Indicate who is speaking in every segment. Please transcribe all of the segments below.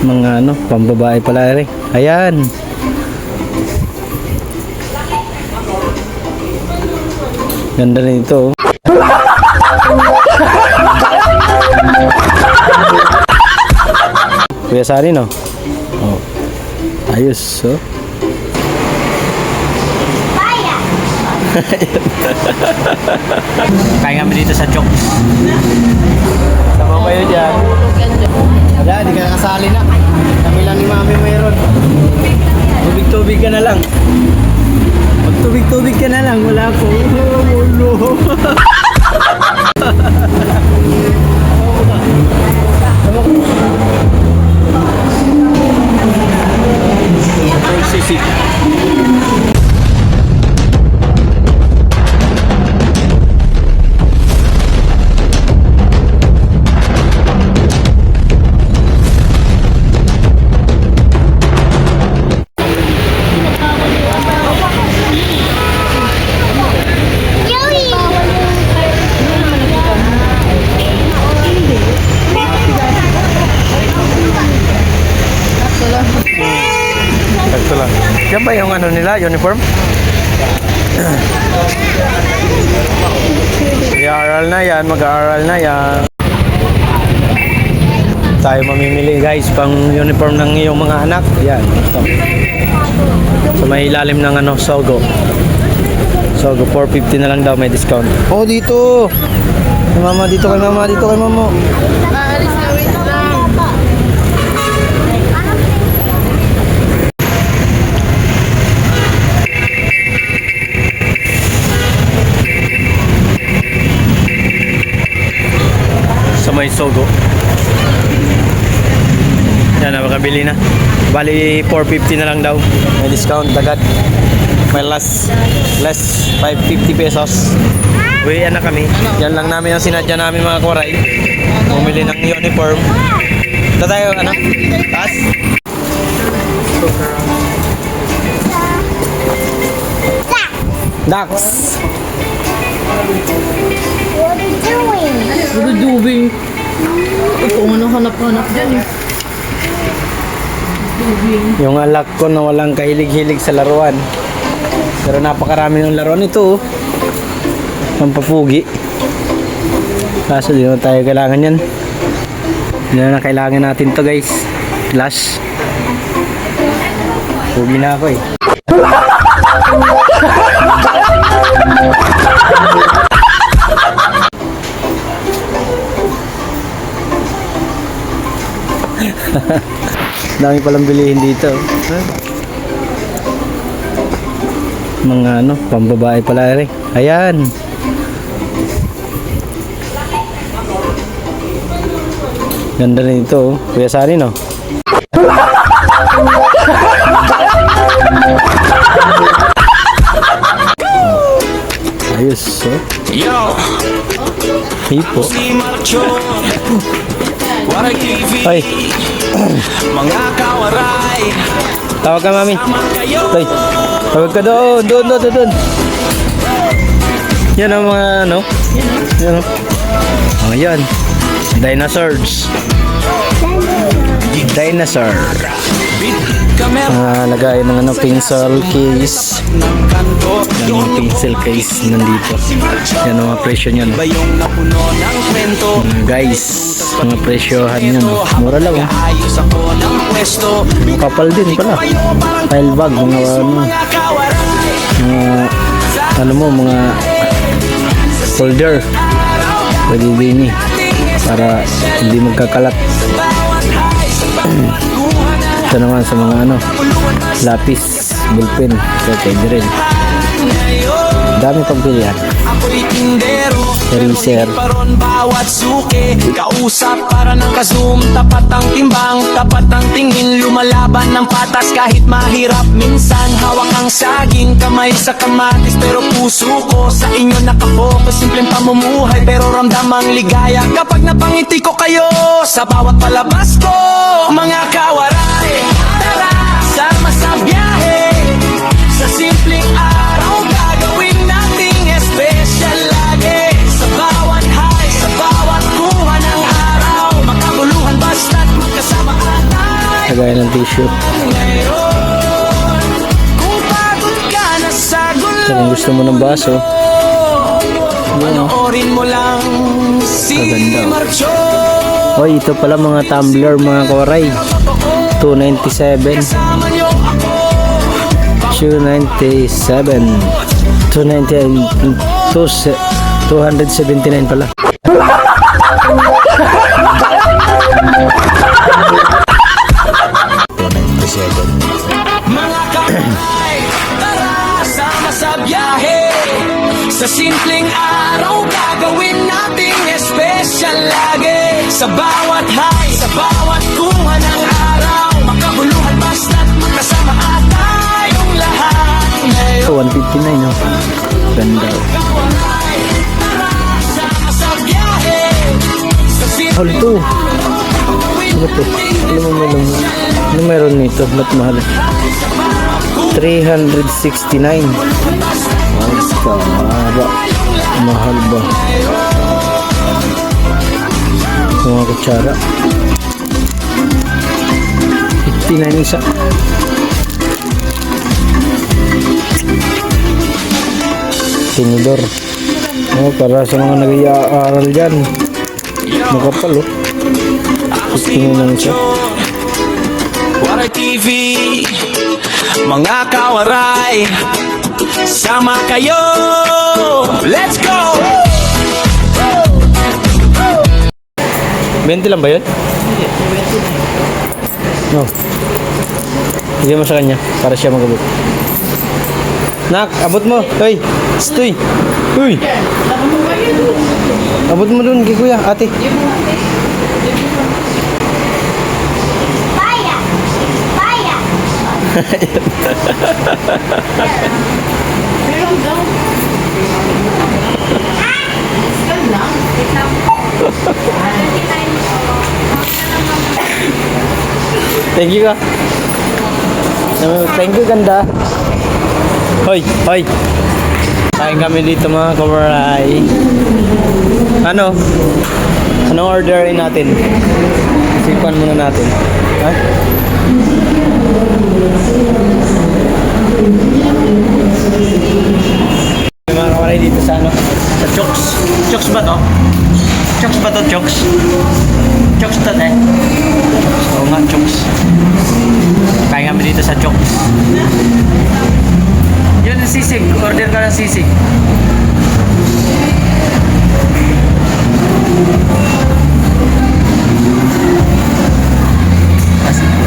Speaker 1: Mga ano, pambabae pala rin. Ayan. Ganda rin ito. Kuya Sari, no? Oh. Ayos, oh. Kaya kami dito sa Chok. Sama kayo dyan. Wala, di ka nakasali na. Kami lang ni Mami mayroon. Tubig-tubig ka na lang. Magtubig-tubig ka na lang. Wala ko. Ulo. Sisik. Sakto lang. Yan ba yung ano nila, uniform? Mag-aaral na yan, mag-aaral na yan. Tayo mamimili guys, pang uniform ng iyong mga anak. Yan, ito. So may ilalim ng ano, Sogo. Sogo, 450 na lang daw, may discount. Oh, dito! Kay mama, dito kay mama, dito kay mama.
Speaker 2: Aalis na, wait lang.
Speaker 1: Sa may Sogo. Yan, nakakabili na. Bali, 450 na lang daw. May discount, agad. May less 550 pesos. Uwian na kami. Yan lang namin ang sinadya namin mga koray. Bumili ng uniform. Ito tayo, ano? Taas? Dax!
Speaker 2: What are you doing?
Speaker 3: Ano dubing? Ito nga hanap-hanap dyan eh. Dubing.
Speaker 1: Yung alak ko na walang kahilig-hilig sa laruan. Pero napakarami ng laruan ito, oh. Pampapugi. Kaso di na tayo kailangan yan. Hindi na kailangan natin to guys. Flash. Pugi na ako eh. Dami palang bilihin dito. Mga ano, pambabae pala rin. Ayan. Ganda rin ito, oh. Kuya Sari, no? Ayos, oh. Hipo. Ay.
Speaker 4: Mga kawaray.
Speaker 1: Tawag ka, mami. Ay. Tawag ka doon. Doon. Yan ang mga ano. Yan, oh. Oh, yan. Dinosaurs. Dinosaur. Lagay ng ano, pencil case. Yan yung pencil case nandito. Yan ang mga presyo niyan. Guys, mga presyohan yun. Mura lang, oh. Kapal din pala. File bag, mga ano mo, mga folder. Pwede din eh. Para hindi magkakalat. Ito naman sa mga ano, lapis, bullpen, so pwede rin. Dami pagpilihan. Eraser.
Speaker 4: Bawat suki, kausap para ng kazoom. Tapat ang timbang, tapat ang tingin. Lumalaban ng patas kahit mahirap. Minsan hawak ang saging, kamay sa kamatis. Pero puso ko sa inyo nakapokus. Simpleng pamumuhay pero ramdamang ligaya kapag napangiti ko kayo sa bawat palabas ko. Mga kawaray, tara, sama sa biyahe. Sa simpleng araw gagawin nating espesyal lagi. Sa bawat high, sa bawat kuha ng araw, makabuluhan basta't magkasama at
Speaker 1: lagayan ng tissue.
Speaker 4: Kung pagod ka na sa gulo,
Speaker 1: Kung gusto mo ng baso,
Speaker 4: panoorin mo lang si
Speaker 1: Maganda.
Speaker 4: Marcho.
Speaker 1: oy, ito pala mga tumbler, mga koray. 297.
Speaker 4: Kasama niyo ako.
Speaker 1: 297. 299. 279 pala.
Speaker 4: Mga kamay, tara sama sa biyahe. Sa simpleng araw gagawin nating espesyal lagi. Sa bawat high, sa bawat kuha ng araw, makabuluhan basta't magkasama at tayong lahat ngayon.
Speaker 1: 159, oh. Ganda.
Speaker 4: Kamay, tara sama sa biyahe. Sa simpleng
Speaker 1: Mahal to. Ano to? Alam mo, ano meron nito? Ba't mahal? 369. Ay, kamara. Mahal ba? Mga kutsara. 59 isa. Tinidor. Oh, para sa mga nag-aaral dyan. Makapal, oh.
Speaker 4: Ako si
Speaker 1: Tingnan lang siya.
Speaker 4: Waray TV, mga kawaray, sama kayo, let's go!
Speaker 1: 20 lang ba yun? No. Bigyan mo sa kanya para siya magabot. Nak, abot mo. Hoy, stoy. Uy. Abot mo dun kay kuya, ate.
Speaker 2: Fire! Fire!
Speaker 1: Thank you ka. Thank you, ganda. Hoy, hoy. Kain kami dito mga kawaray. Ano? Anong orderin natin? Sipan muna natin. Ha? May mga kawaray dito sa ano? Sa Choks. Choks ba to? Choks ba to, Choks? Choks to, eh? Oo nga, Choks. Kain kami dito sa Choks. Yun, sisig. Order ka ng sisig.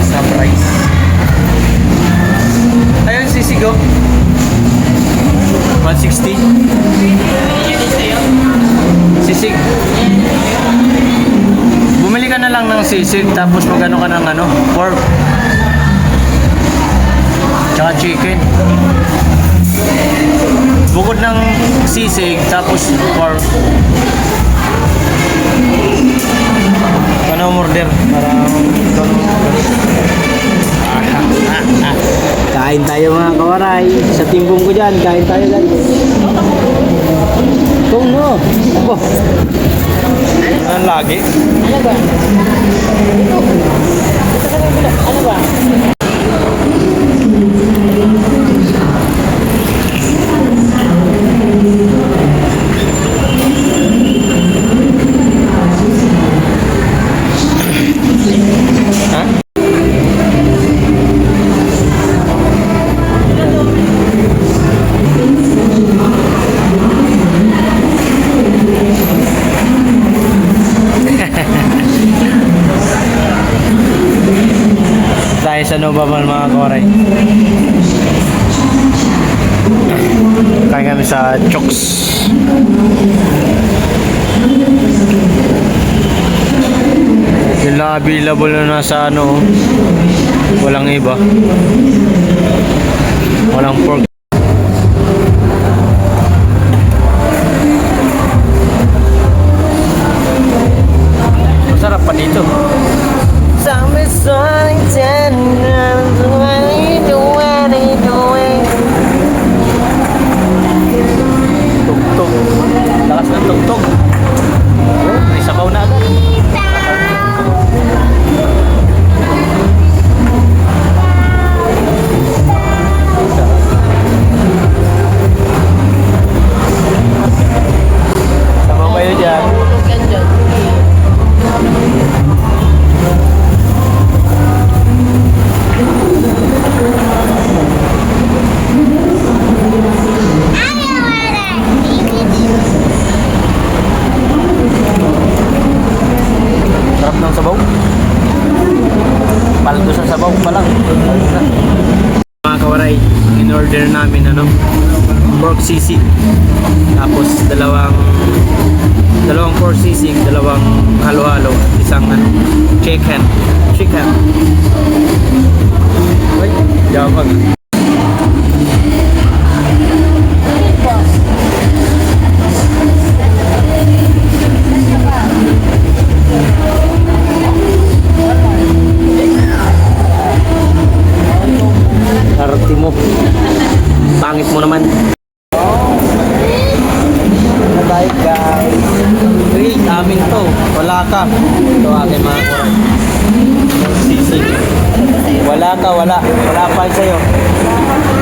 Speaker 1: Surprise. Ayun, sisig, oh. 160. Sisig. Bumili ka na lang ng sisig, tapos magano ka ng ano, pork. Tsaka chicken. Bukod ng sisig, tapos pork. Ano order? Para kain tayo mga kawaray. Sa timbong ko dyan, kain tayo guys. Kung no. Ako. Ano lagi?
Speaker 3: Ano ba? Ano ba?
Speaker 1: Ha? Tayo sa Nova Mall mga kawaray. Kain kami sa Choks. Yung lang available na nasa ano, walang iba. Walang pork. Masarap pa dito. Tugtog. Lakas ng tugtog. Oh, may sabaw na agad. Paldo sa sabaw pa lang. Mga kawaray, in order namin pork sisig. Tapos dalawang pork sisig, dalawang halo-halo, isang chicken. Ay, jawab. Arti mo. Pangit mo naman. Bye guys. Great, amin to. Wala ka. Ito aking mga kuray. Sisig. Wala ka, wala. Wala pa sa'yo.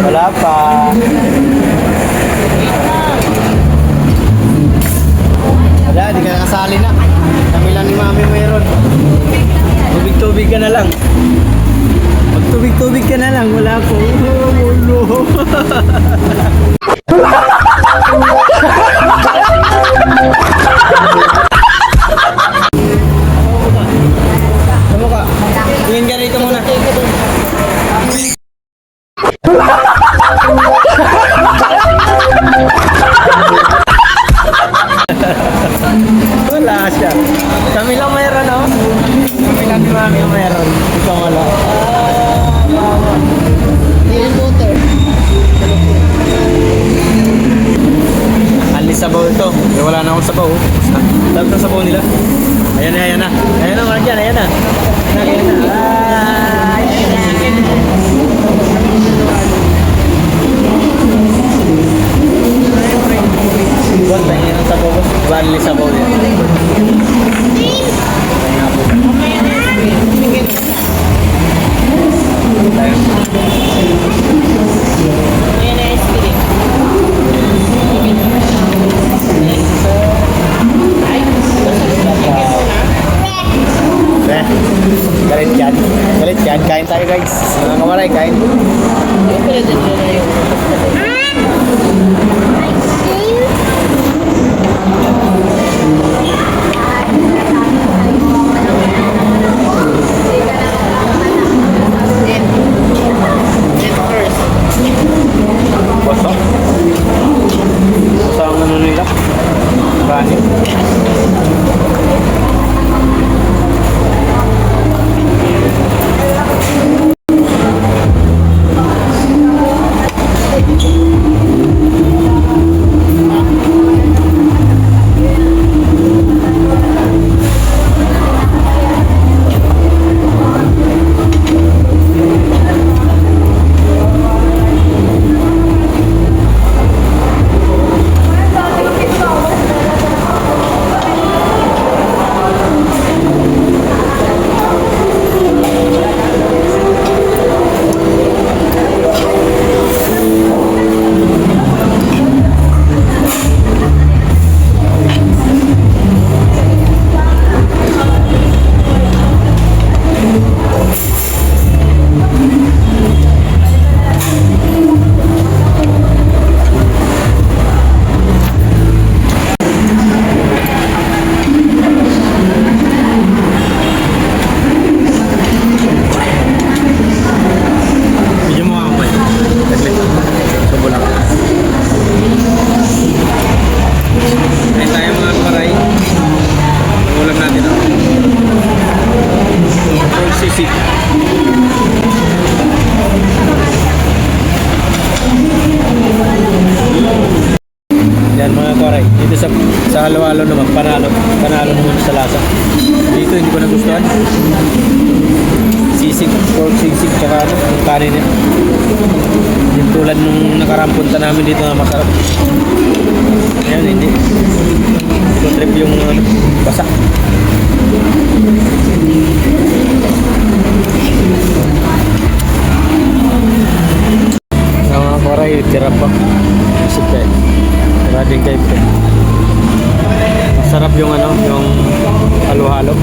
Speaker 1: Wala pa. Wala, di ka nakasali na. Kami lang ni Mami meron. Tubig-tubig ka na lang. Magtubig-tubig ka na lang. Wala ko. Oh, no. Tama ka. Tingin ka rito muna. Wala siya. Kami lang mayroon, no? Kami lang ni Mami ang mayroon. Ikaw wala. Alis sabaw ito. Eh, wala na akong sabaw. Tapos na sabaw nila. Ayan na, ayan na. Ayan na, Mark yan, ayan na. Ayan na. Buat pengen ang sabaw ko. Bali sabaw niya. Galit yan. Kain tayo guys. Mga kamaray, kain. Basta ang ano nila. Kanin. Yan mga koray, dito sa halo-halo naman, panalo naman sa lasa. Dito hindi ko nagustuhan. Sisig, pork sisig, tsaka yung kanin niya. Yung tulad nung nakarampunta namin dito na masarap. Ayan, hindi ko trip yung basa. Mga koray, tira pa. Isip kayo. Maraming kayo po. Masarap yung yung halo-halo.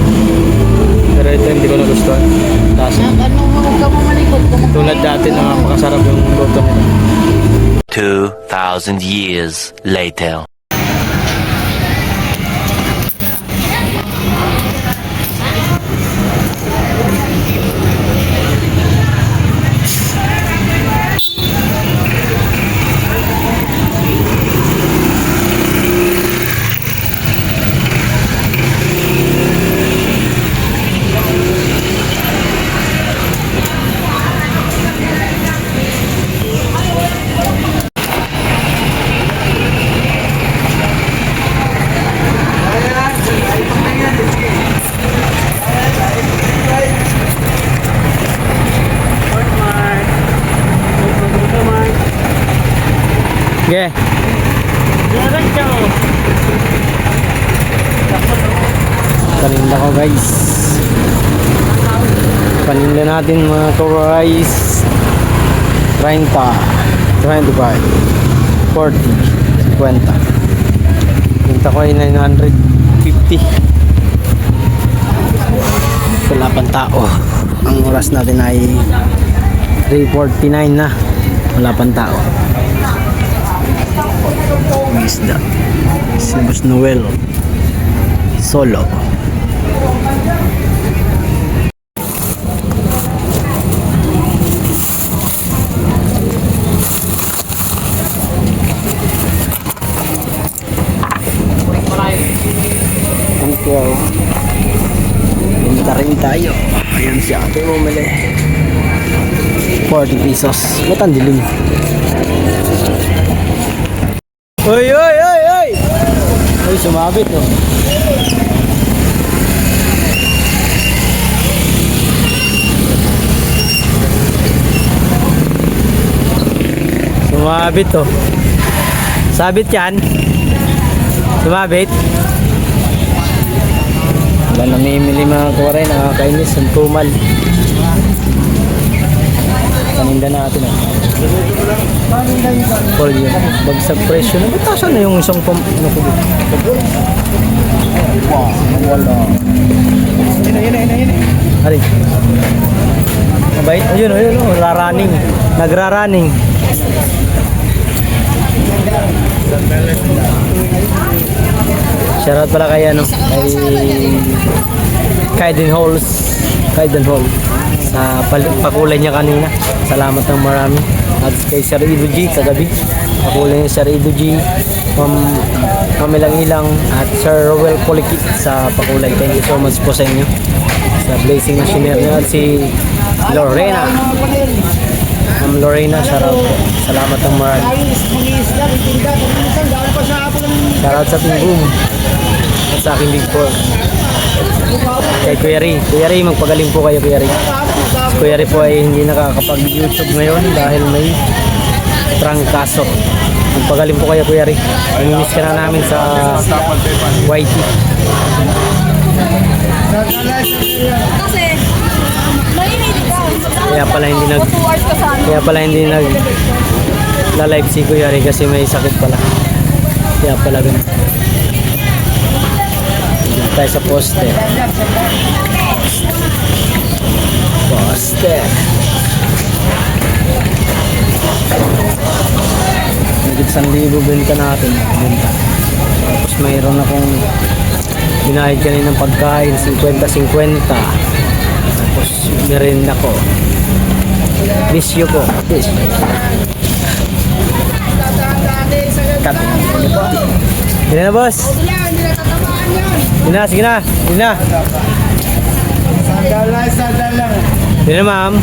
Speaker 1: Pero ito hindi ko nagustuhan. Tapos, tulad dati na makasarap yung luto nila.
Speaker 5: 2,000 years later.
Speaker 1: Sige. Paninda ko guys. Paninda natin mga ka-rice. 30, 25, 40, 50. Pinta ko ay 950. Wala pang tao. Ang oras natin ay 3:49 na. Wala pang tao. Ang isda. Si Boss Noel. Solo. Thank you. Pinta rin tayo. Ayan si ate bumili. 40 pesos. Ba't ang dilim? Oy, oy, oy, oy! Ay, sumabit oh. Sumabit oh. Sabit yan. Sumabit. Wala namimili mga kuwaray. Nakakainis. Ang tumal. Paninda natin ah. Paul yun. Bagsak presyo na. Ba't tasan na yung isang nakubit? Wow. Wala. Yun. Hari. Mabait. Ayun. Raraning. Nagraraning. Shoutout pala kay ano, kay Kaiden Hall sa pakulay niya kanina. Salamat ng marami. At kay Sir Ido G kagabi. Pakulay niya Sir Ido G, Ilang at Sir Rowell Polikit sa pakulay. Thank you so much po sa inyo. Sa blessing na shinare niyo at si Lorena. Ma'am Lorena, shoutout po. Salamat ng marami. Shoutout sa Team Boom at sa aking Big Four. Kay Kuya Ray. Kuya Ray, magpagaling po kayo Kuya Ray. Si Kuya Ray po ay hindi nakakapag-YouTube ngayon dahil may trangkaso. Magpagaling po kayo Kuya Ray. Namimiss ka na namin sa YT.
Speaker 3: Kasi, mainit ka.
Speaker 1: Kaya pala hindi nag la-live si Kuya Ray kasi may sakit pala. Kaya pala ganun. Dito tayo sa poste. Nagit 1,000 benta natin. Tapos mayroon akong binahid kaninang pagkain 50-50. Tapos meron ako. Bisyo ko. Cut. Hindi na boss. Sige na. Hindi na ma'am.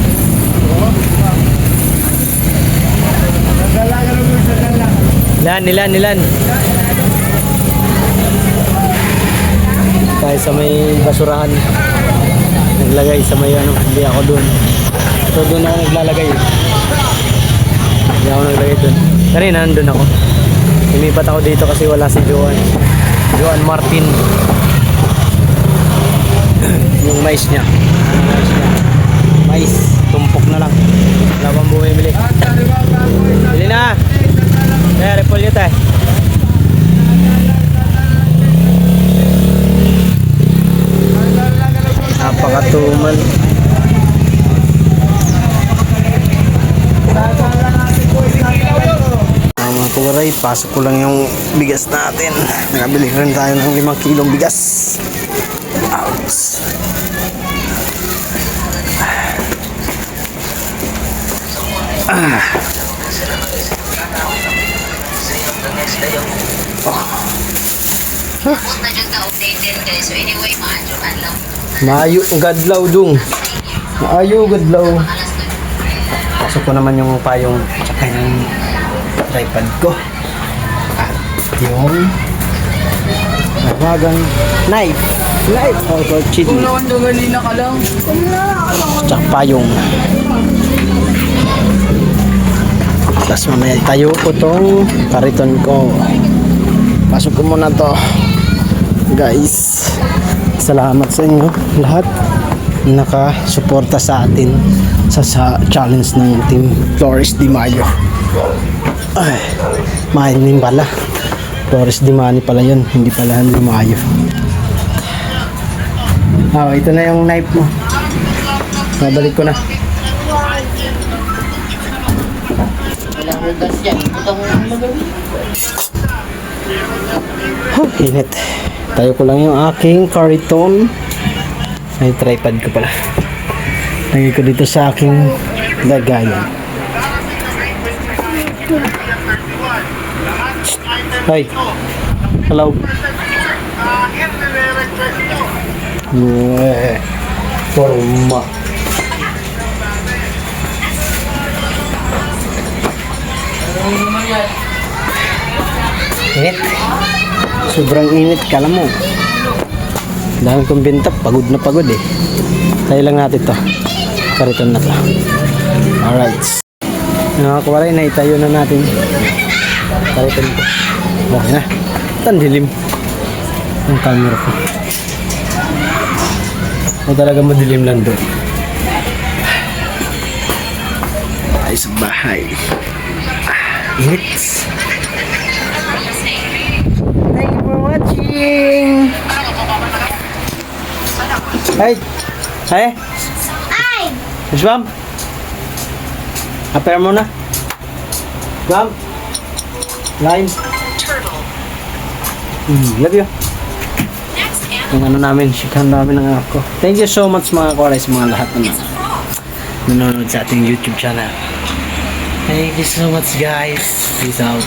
Speaker 1: Nilan. Tayo sa may basurahan. Naglagay sa may ano. Hindi ako doon. So doon ako naglalagay. Hindi ako naglagay doon. Kanina nandun ako. Lumipat ako dito kasi wala si Joan Martin. Yung mais niya. Mais. Tumpok na lang. Wala pang bumibili. Bili na. Kaya repol nyo tayo. Napakatumal. Mga kuwaray, pasok ko lang yung bigas natin. Nakabili rin tayo ng 5 kilong bigas. Ouch. Maayo gadlaw dung. Maayo gadlaw. Pasok ko naman yung payong tsaka yung tripod ko. At yung nawagang knife or chin.
Speaker 3: Kung naman doon ganina ka lang.
Speaker 1: Tsaka payong.
Speaker 6: Tapos mamaya tayo ko tong kariton ko. Pasok ko muna to. Guys, salamat sa inyo lahat nakasuporta sa atin sa challenge ng Team Flores Di Mayo. Ay, mainin pala. Flores Di Mani pala yun, hindi pala Di Mayo. Ito na yung knife mo. Nabalik ko na. Init. Tayo ko lang yung aking kariton. May tripod ko pala. Lagay ko dito sa aking lagayan. Hi. Hello. Forma. Init. Sobrang init, kala mo. Dahil kong binta, pagod na pagod eh. Tayo lang natin to. Kariton na to. Alright. Nakakawaray na, itayo na natin. Kariton ko. Okay na. Tandilim. Ang camera ko. O talaga madilim lang doon. Ay sa bahay. Init. Thank you for watching. Hey. Hey.
Speaker 2: Ay!
Speaker 6: Miss Ma'am. Apera mo na. Ma'am. Line. Love you. Yung ano namin, shikhan namin ng anak ko. Thank you so much mga koray sa mga lahat na nanonood sa ating YouTube channel. Thank you so much guys. Peace out.